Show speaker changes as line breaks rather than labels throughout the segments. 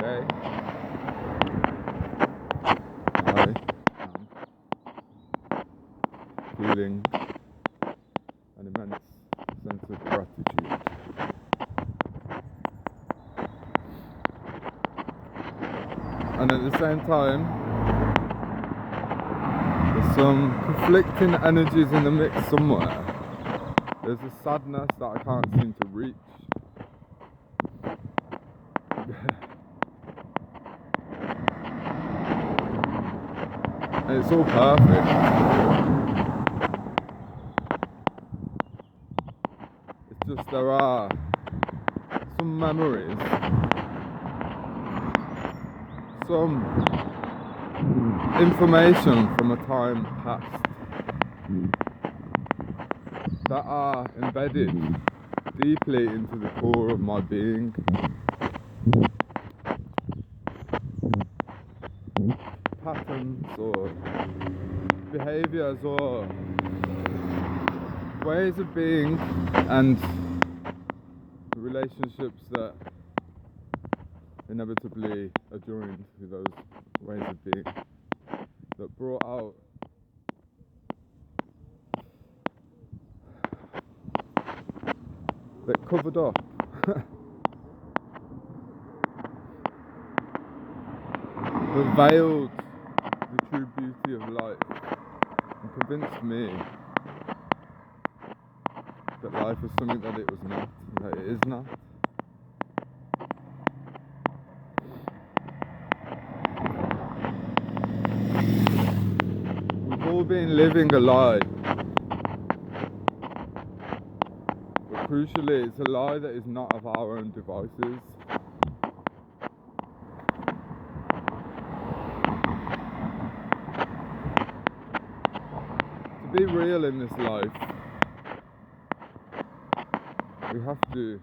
today I am feeling an immense sense of gratitude. And at the same time, there's some conflicting energies in the mix somewhere. There's a sadness that I can't seem to reach. And it's all perfect. It's just there are some memories, some information from a time past that are embedded deeply into the core of my being. Patterns or behaviors or ways of being and relationships that inevitably are joined with those ways of being that brought out that covered up that veiled the true beauty of life and convinced me that life was something that it was not, that it is not. We've all been living a lie, but crucially it's a lie that is not of our own devices. To be real in this life, we have to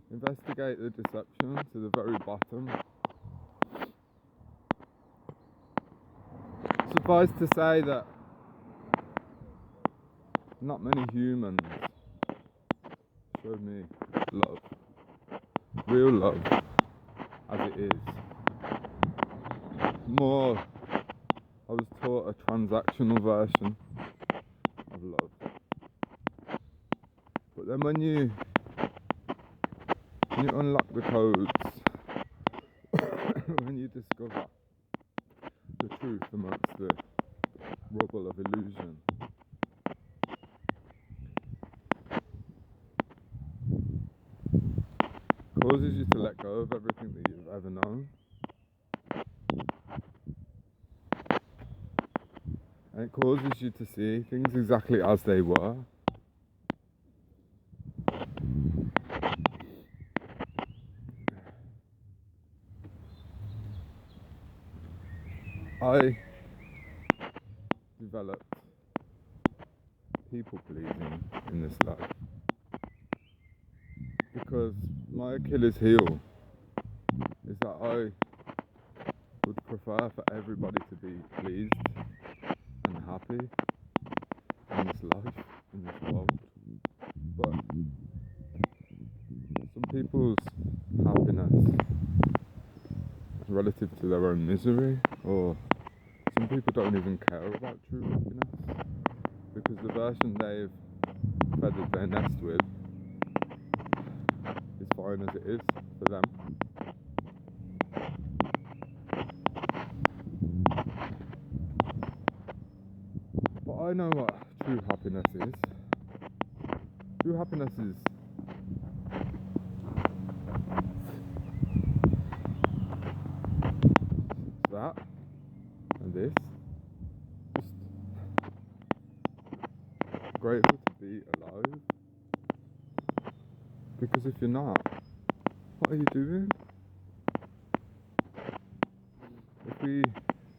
investigate the deception to the very bottom. Suffice to say that not many humans showed me love, real love, as it is. More, I was taught a transactional version of love. But then when you unlock the codes, when you discover the truth amongst the rubble of illusion, causes you to let go of everything that you've ever known. And it causes you to see things exactly as they were. I developed people pleasing in this life because my Achilles heel is that I would prefer for everybody to be pleased and happy in this life, in this world. But some people's happiness relative to their own misery, or some people don't even care about true happiness because the version they've feathered their nest with is fine as it is for them. But I know what true happiness is. True happiness is that and this. Just grateful to be alive. Because if you're not, what are you doing? If we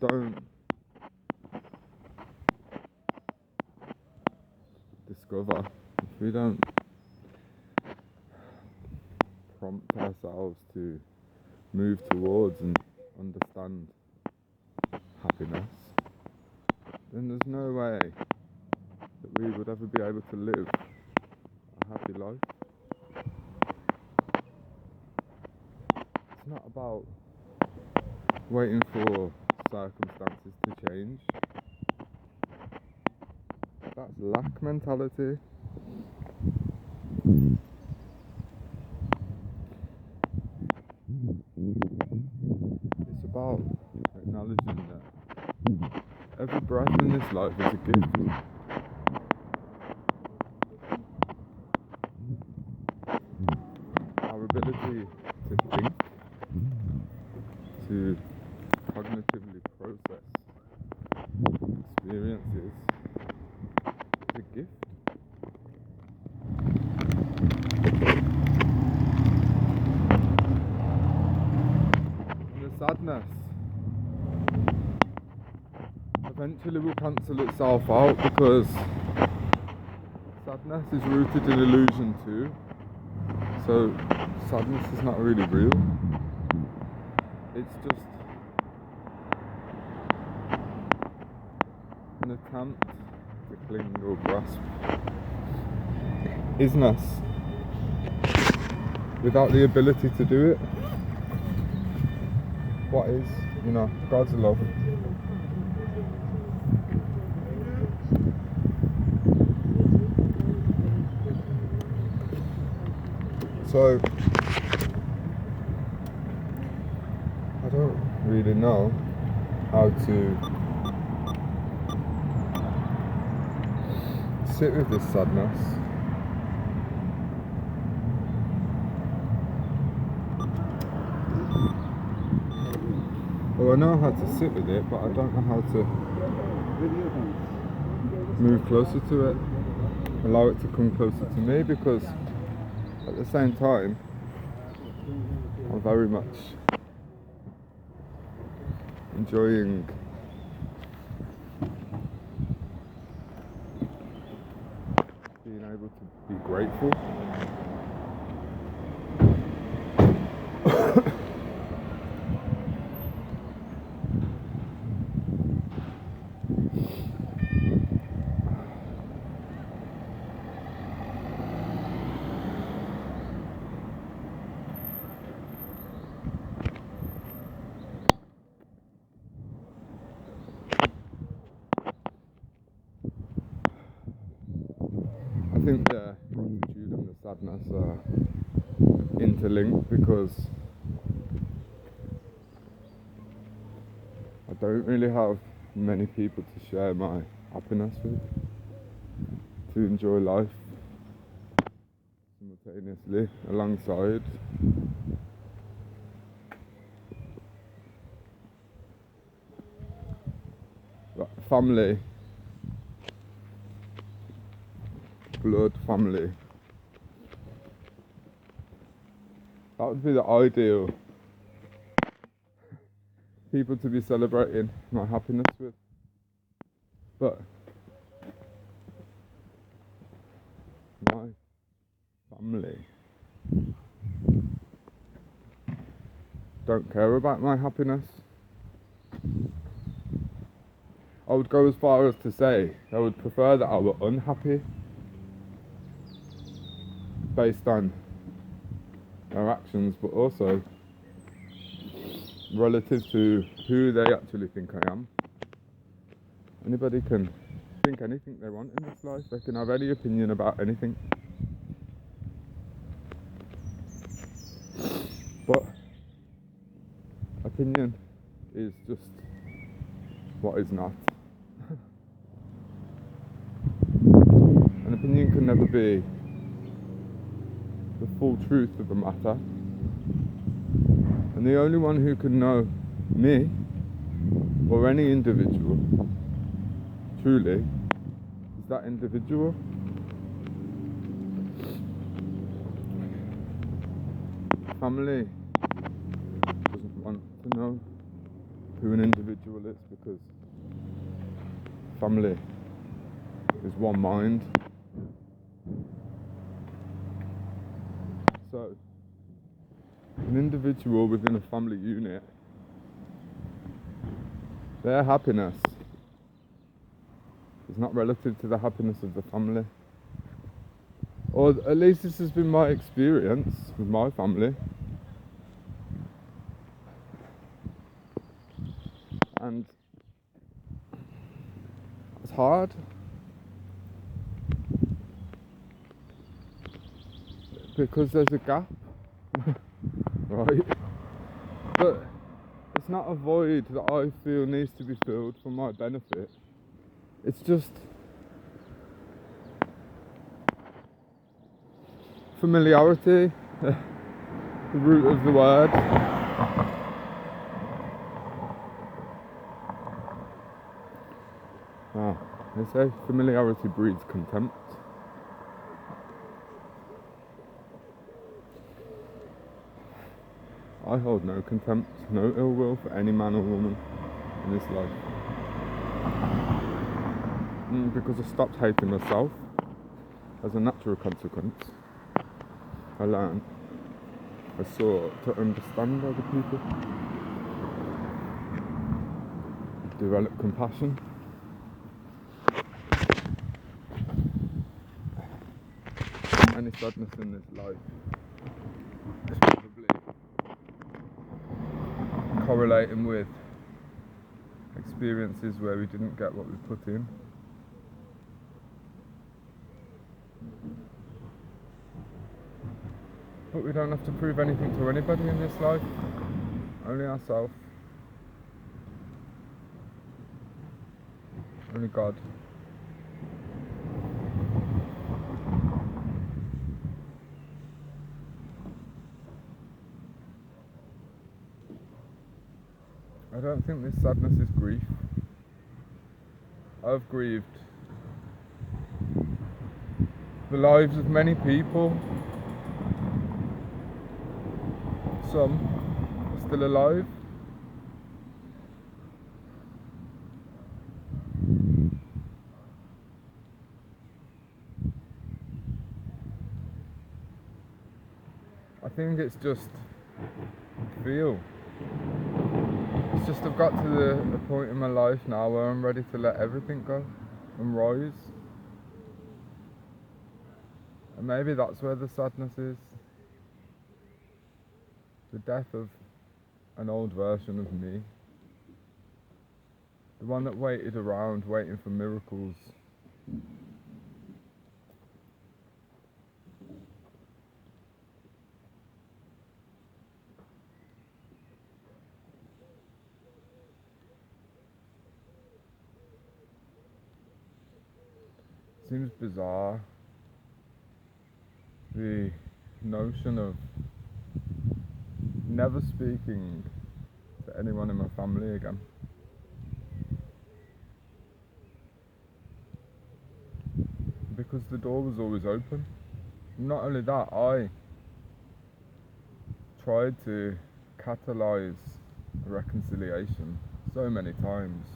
don't discover, if we don't prompt ourselves to move towards and understand happiness, then there's no way that we would ever be able to live a happy life. it's not about waiting for circumstances to change. That's lack mentality. It's about acknowledging that every breath in this life is a gift. Our ability to think, to cognitively process experiences is a gift. And the sadness eventually will cancel itself out, because sadness is rooted in illusion too. So sadness is not really real. It's just an attempt to cling or grasp isness without the ability to do it. What is, God's love. So I don't really know how to sit with this sadness. Well, I know how to sit with it, but I don't know how to move closer to it, allow it to come closer to me, because at the same time, I'm very much enjoying being able to be grateful. I think the gratitude and the sadness are interlinked, because I don't really have many people to share my happiness with, to enjoy life simultaneously alongside. Like family, blood family. That would be the ideal people to be celebrating my happiness with. But my family don't care about my happiness. I would go as far as to say I would prefer that I were unhappy based on their actions, but also relative to who they actually think I am. Anybody can think anything they want in this life. They can have any opinion about anything. But opinion is just what is not. An opinion can never be the full truth of the matter. And the only one who can know me, or any individual, truly, is that individual. Family doesn't want to know who an individual is, because family is one mind. So, an individual within a family unit, their happiness is not relative to the happiness of the family. Or at least this has been my experience with my family. and it's hard because there's a gap, right? But it's not a void that I feel needs to be filled for my benefit. It's just familiarity, the root of the word. They say familiarity breeds contempt. I hold no contempt, no ill will for any man or woman in this life. Because I stopped hating myself as a natural consequence. I learned, I sought to understand other people, develop compassion. Any sadness in this life is probably correlating with experiences where we didn't get what we put in. But we don't have to prove anything to anybody in this life, only ourselves, only God. I don't think this sadness is grief. I've grieved the lives of many people. Some are still alive. I think it's just feel. It's just I've got to the point in my life now where I'm ready to let everything go and rise. And maybe that's where the sadness is. The death of an old version of me. The one that waited around, waiting for miracles. Seems bizarre, the notion of never speaking to anyone in my family again. Because the door was always open. Not only that, I tried to catalyse a reconciliation so many times.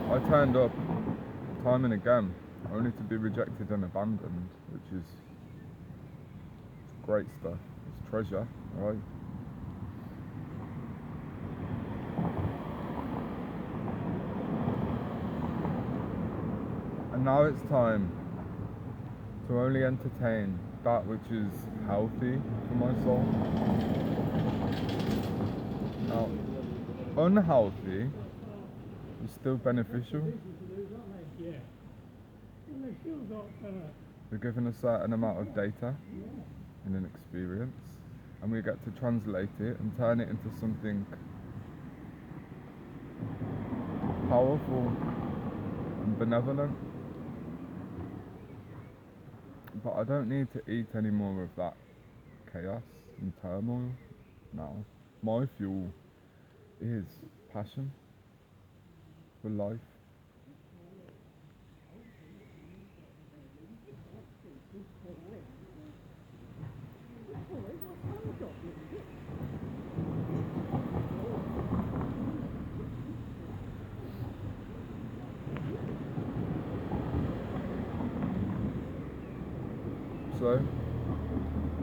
I turned up time and again, only to be rejected and abandoned, which is great stuff. It's treasure, right? And now it's time to only entertain that which is healthy for my soul. Now, unhealthy is still beneficial. We're given a certain amount of data in an experience, and we get to translate it and turn it into something powerful and benevolent. But I don't need to eat any more of that chaos and turmoil now. My fuel is passion for life. So,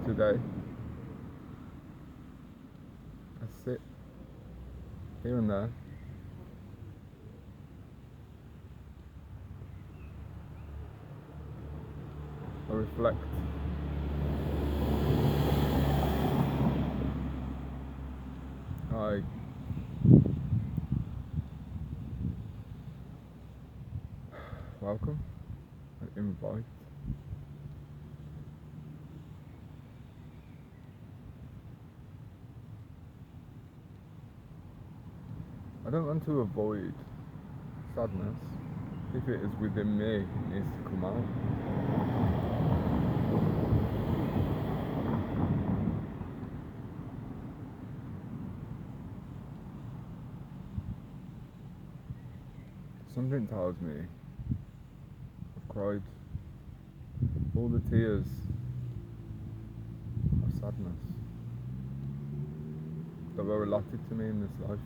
today, I sit here and there, I reflect welcome, I invite. I don't want to avoid sadness. If it is within me, it needs to come out. Something tells me I've cried all the tears of sadness that were allotted to me in this life.